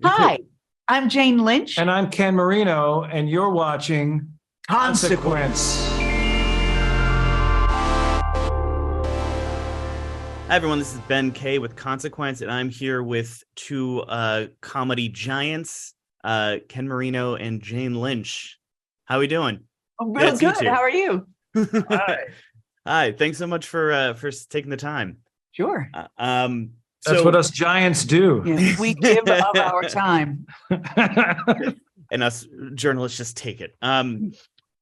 You Hi, too. I'm Jane Lynch. And I'm Ken Marino, and you're watching Consequence. Consequence. Hi, everyone. This is Ben Kay with Consequence, and I'm here with two comedy giants, Ken Marino and Jane Lynch. How are we doing? Oh, Yeah, real it's you good. two. How are you? Hi. Hi. Thanks so much for taking the time. Sure. Uh, um, That's what so us giants do. Yeah, we give of our time. and us journalists just take it.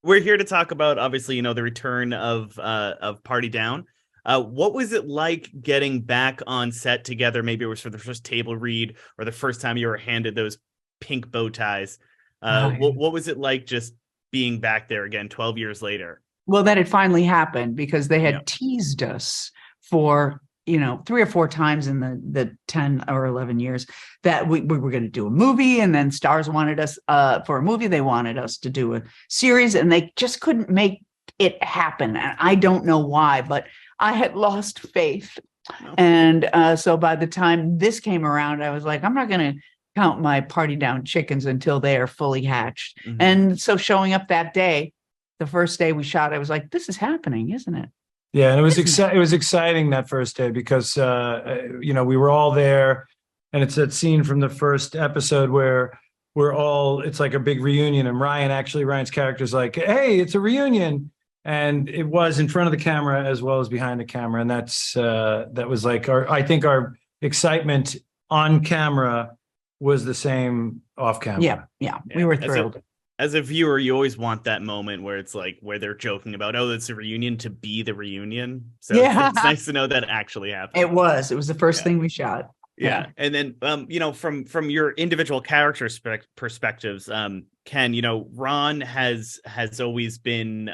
We're here to talk about obviously, the return of Party Down. What was it like getting back on set together? Maybe it was for the first table read or the first time you were handed those pink bow ties. What was it like just being back there again 12 years later? Well, that had finally happened because they Yeah. had teased us for, 3 or 4 times in the 10 or 11 years that we were going to do a movie. And then STARZ wanted us for a movie. They wanted us to do a series and they just couldn't make it happen. And I don't know why, but I had lost faith. No. And so by the time this came around, I was like, I'm not going to count my Party Down chickens until they are fully hatched. Mhm. And so showing up that day, the first day we shot, I was like, this is happening, isn't it? Yeah, and it was exciting that first day because we were all there, and it's that scene from the first episode where it's like a big reunion, and Ryan's character's like, "Hey, it's a reunion," and it was in front of the camera as well as behind the camera, and that was like I think our excitement on camera was the same off camera. Yeah, we were As a- thrilled. As a viewer, you always want that moment where it's like where they're joking about, oh, it's a reunion to be the reunion. So Yeah. it's nice to know that actually happened. It was the first Yeah. thing we shot. Yeah. And then from your individual character perspectives, Ken, Ron has always been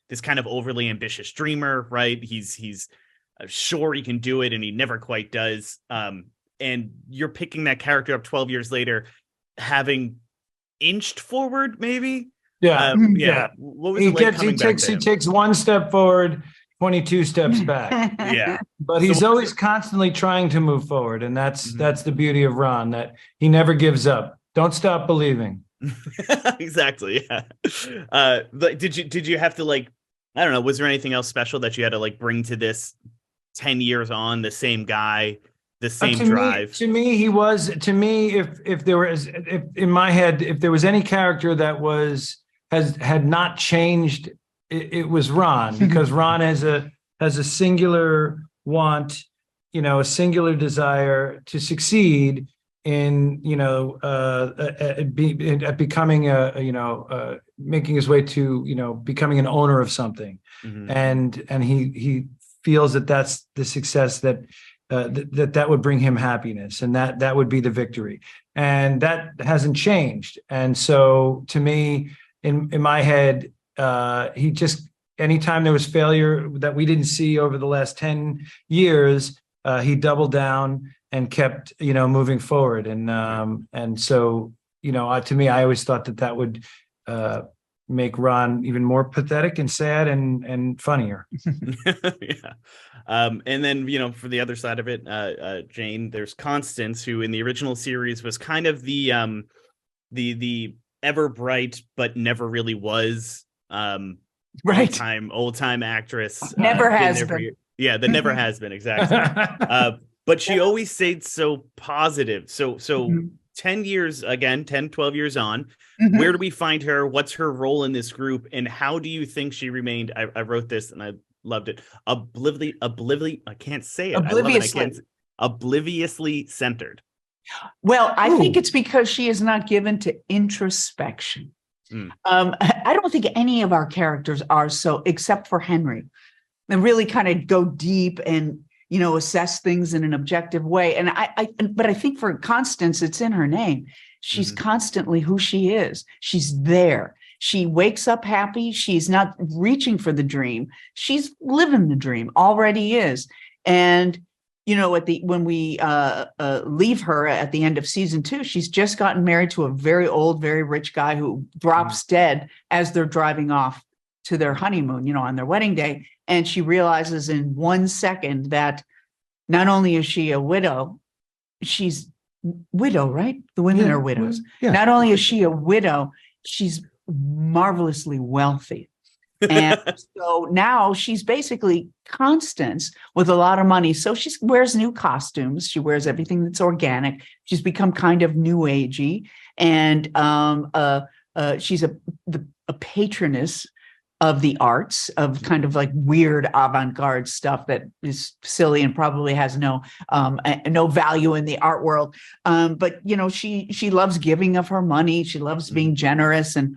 this kind of overly ambitious dreamer, right? He's sure he can do it and he never quite does. And you're picking that character up 12 years later, having inched forward, maybe. Yeah. Yeah. What was it like coming back to He him? takes one step forward, 22 steps back. Yeah. But So he's what was always constantly trying to move forward, and Mhm. that's the beauty of Ron, that he never gives up. Don't stop believing. Exactly. Yeah. But did you have to, like, I don't know, was there anything else special that you had to like bring to this 10 years on, the same guy, the same drive? To me, he was. To me, if there was, if in my head, if there was any character that had not changed, it was Ron, because Ron has a singular want, a singular desire to succeed in at becoming making his way to becoming an owner of something. Mhm. And he feels that that's the success that would bring him happiness, and that would be the victory, and that hasn't changed. And so to me, in my head, he just, anytime there was failure that we didn't see over the last 10 years, he doubled down and kept moving forward. And so to me, I always thought that would make Ron even more pathetic and sad and funnier. Yeah. And then, for the other side of it, Jane, there's Constance, who in the original series was kind of the ever bright but never really was Right. old time actress. Never been has there for been. years. Yeah, that never has been, exactly. But she always stayed so positive. So Mhm. 10 years again, 10, 12 years on, Mhm. where do we find her? What's her role in this group? And how do you think she remained? I wrote this and I loved it. I can't say it. I love it. I can't. Obliviously centered. Well, I think Ooh. it's because she is not given to introspection. Mm. I don't think any of our characters are, so, except for Henry. They really kind of go deep and assess things in an objective way. And but I think for Constance, it's in her name. She's Mhm. constantly who she is. She's there. She wakes up happy. She's not reaching for the dream. She's living the dream, already is. And when we leave her at the end of season 2, she's just gotten married to a very old, very rich guy who drops dead as they're driving off to their honeymoon, on their wedding day. And she realizes in 1 second that not only is she a widow, she's widow, right? The women Yeah, are widows. yeah. Not only is she a widow, she's marvelously wealthy. And so now she's basically Constance with a lot of money. So she wears new costumes. She wears everything that's organic. She's become kind of new agey. And she's a patroness of the arts, of kind of like weird avant-garde stuff that is silly and probably has no value in the art world. But you know, she loves giving of her money. She loves being generous, and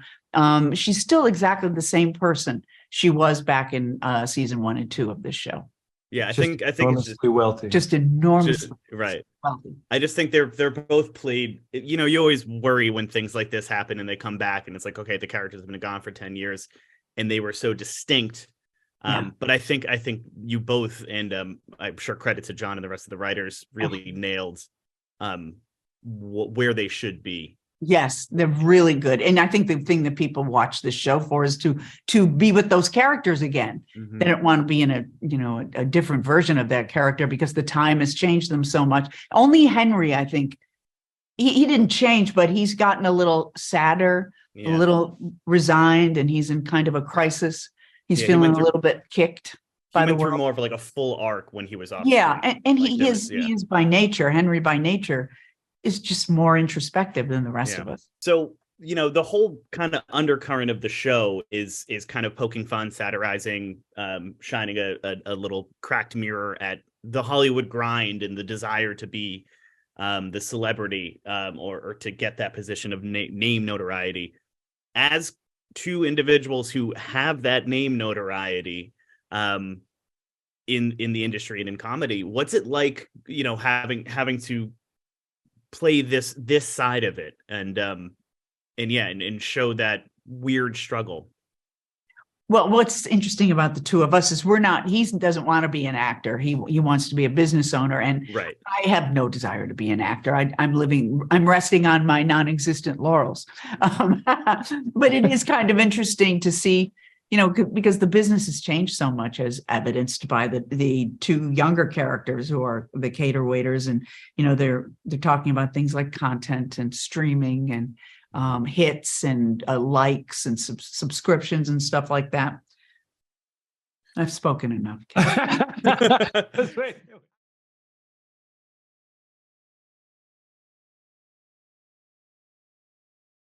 she's still exactly the same person she was back in season 1 and 2 of this show. Yeah, I think it's just wealthy. Just enormously right. wealthy. I just think they're both played. You know, you always worry when things like this happen and they come back, and it's like, okay, the characters have been gone for 10 years. And they were so distinct. But I think you both, and I'm sure credit to John and the rest of the writers, really nailed where they should be. Yes, they're really good. And I think the thing that people watch this show for is to be with those characters again. Mm-hmm. They don't want to be in a different version of that character because the time has changed them so much. Only Henry, I think, he didn't change, but he's gotten a little sadder. A little resigned, and he's in kind of a crisis. He's feeling a little bit kicked by the world. He went through more of like a full arc when he was off. Yeah, and like he is by nature, Henry by nature, is just more introspective than the rest of us. So, you know, the whole kind of undercurrent of the show is kind of poking fun, satirizing, shining a little cracked mirror at the Hollywood grind and the desire to be the celebrity or to get that position of name notoriety. As two individuals who have that name notoriety in the industry and in comedy, what's it like, you know, having to play this side of it and show that weird struggle? Well, what's interesting about the two of us is he doesn't want to be an actor. He wants to be a business owner. And right. I have no desire to be an actor. I'm resting on my non-existent laurels. But it is kind of interesting to see, you know, because the business has changed so much, as evidenced by the two younger characters who are the cater waiters. And, you know, they're talking about things like content and streaming and hits and likes and subscriptions and stuff like that. I've spoken enough.